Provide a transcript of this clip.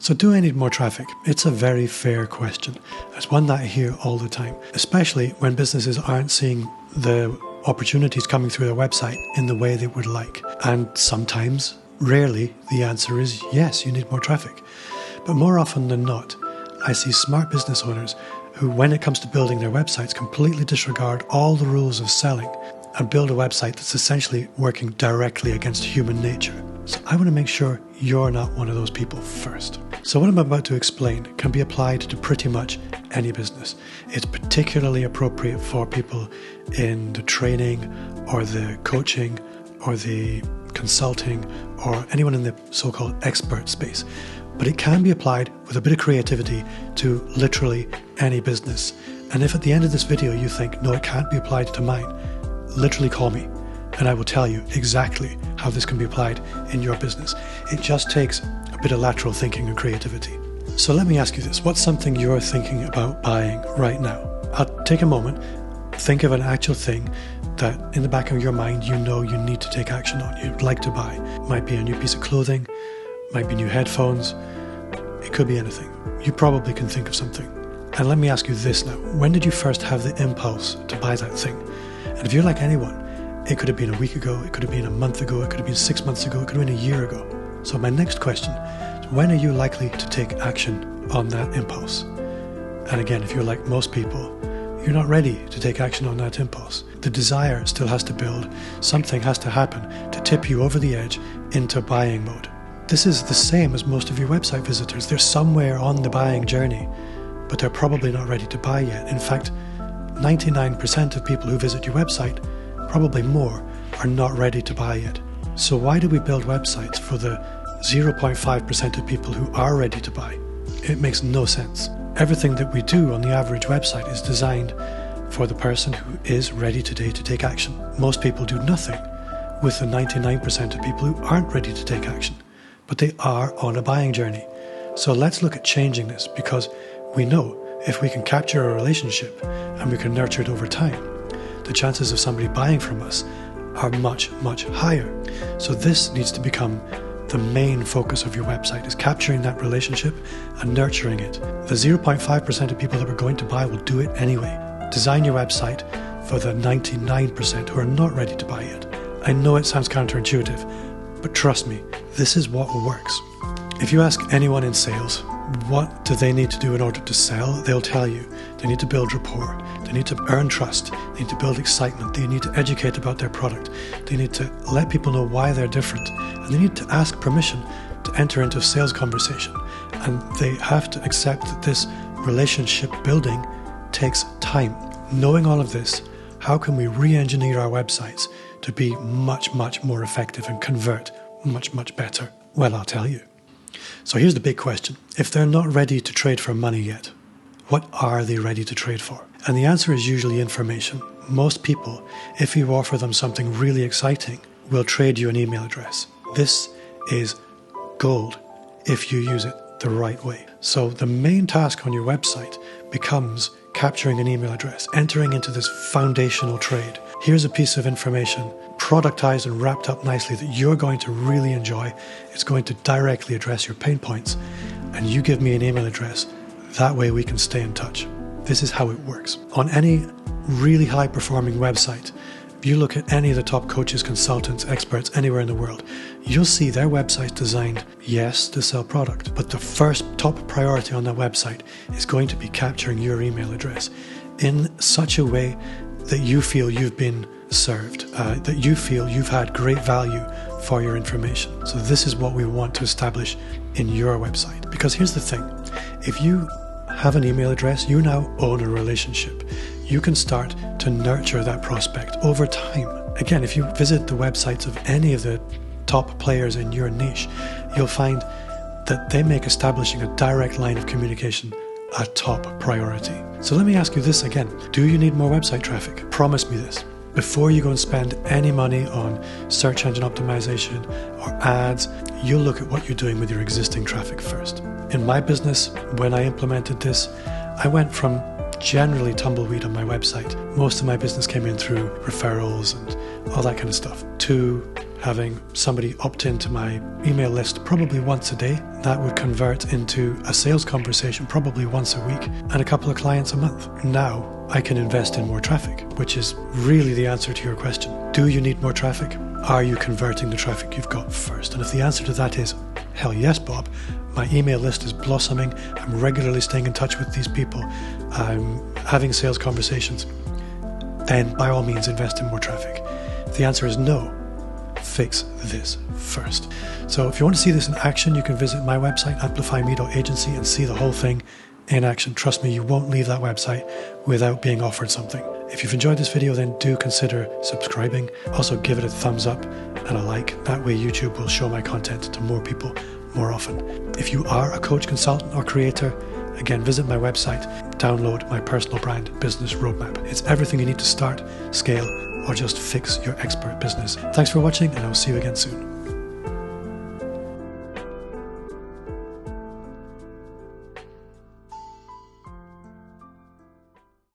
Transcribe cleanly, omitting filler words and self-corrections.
So do I need more traffic? It's a very fair question. It's one that I hear all the time, especially when businesses aren't seeing the opportunities coming through their website in the way they would like. And sometimes, rarely, the answer is yes, you need more traffic. But more often than not, I see smart business owners who, when it comes to building their websites, completely disregard all the rules of selling and build a website that's essentially working directly against human nature. So I want to make sure you're not one of those people first. So what I'm about to explain can be applied to pretty much any business. It's particularly appropriate for people in the training or the coaching or the consulting or anyone in the so-called expert space. But it can be applied with a bit of creativity to literally any business. And if at the end of this video you think, no, it can't be applied to mine, literally call me and I will tell you exactly how this can be applied in your business. It just takes a bit of lateral thinking and creativity. So let me ask you this. What's something you're thinking about buying right now? I'll take a moment, think of an actual thing that in the back of your mind you know you need to take action on, you'd like to buy. Might be a new piece of clothing, might be new headphones, it could be anything. You probably can think of something. And let me ask you this now. When did you first have the impulse to buy that thing? And if you're like anyone, it could have been a week ago, it could have been a month ago, it could have been 6 months ago, it could have been a year ago. So my next question is, when are you likely to take action on that impulse? And again, if you're like most people, you're not ready to take action on that impulse. The desire still has to build, something has to happen to tip you over the edge into buying mode. This is the same as most of your website visitors. They're somewhere on the buying journey, but they're probably not ready to buy yet. In fact, 99% of people who visit your website, probably more, are not ready to buy yet. So why do we build websites for the 0.5% of people who are ready to buy? It makes no sense. Everything that we do on the average website is designed for the person who is ready today to take action. Most people do nothing with the 99% of people who aren't ready to take action, but they are on a buying journey. So let's look at changing this, because we know if we can capture a relationship and we can nurture it over time, the chances of somebody buying from us are much, much higher. So this needs to become the main focus of your website, is capturing that relationship and nurturing it. The 0.5% of people that are going to buy will do it anyway. Design your website for the 99% who are not ready to buy yet. I know it sounds counterintuitive, but trust me, this is what works. If you ask anyone in sales, what do they need to do in order to sell? They'll tell you they need to build rapport, they need to earn trust, they need to build excitement, they need to educate about their product, they need to let people know why they're different, and they need to ask permission to enter into a sales conversation. And they have to accept that this relationship building takes time. Knowing all of this, how can we re-engineer our websites to be much, much more effective and convert much, much better? Well, I'll tell you. So here's the big question. If they're not ready to trade for money yet, what are they ready to trade for? And the answer is usually information. Most people, if you offer them something really exciting, will trade you an email address. This is gold if you use it the right way. So the main task on your website becomes capturing an email address, entering into this foundational trade. Here's a piece of information, productized and wrapped up nicely, that you're going to really enjoy. It's going to directly address your pain points, and you give me an email address. That way we can stay in touch. This is how it works. On any really high-performing website, if you look at any of the top coaches, consultants, experts anywhere in the world, you'll see their website's designed, yes, to sell product, but the first top priority on that website is going to be capturing your email address in such a way that you feel you've been served, that you feel you've had great value for your information. So this is what we want to establish in your website. Because here's the thing, if you have an email address, you now own a relationship. You can start to nurture that prospect over time. Again, if you visit the websites of any of the top players in your niche, you'll find that they make establishing a direct line of communication a top priority. So let me ask you this again. Do you need more website traffic? Promise me this. Before you go and spend any money on search engine optimization or ads, you'll look at what you're doing with your existing traffic first. In my business, when I implemented this, I went from generally tumbleweed on my website. Most of my business came in through referrals and all that kind of stuff, to having somebody opt into my email list probably once a day. That would convert into a sales conversation probably once a week and a couple of clients a month. Now I can invest in more traffic, which is really the answer to your question. Do you need more traffic? Are you converting the traffic you've got first? And if the answer to that is, hell yes, Bob, my email list is blossoming, I'm regularly staying in touch with these people, I'm having sales conversations, then by all means invest in more traffic. If the answer is no, fix this first. So if you want to see this in action, you can visit my website, amplifyme.agency, and see the whole thing in action. Trust me, you won't leave that website without being offered something. If you've enjoyed this video, then do consider subscribing. Also give it a thumbs up and a like. That way YouTube will show my content to more people more often. If you are a coach, consultant, or creator, again, visit my website, download my personal brand business roadmap. It's everything you need to start, scale, or just fix your expert business. Thanks for watching, and I'll see you again soon.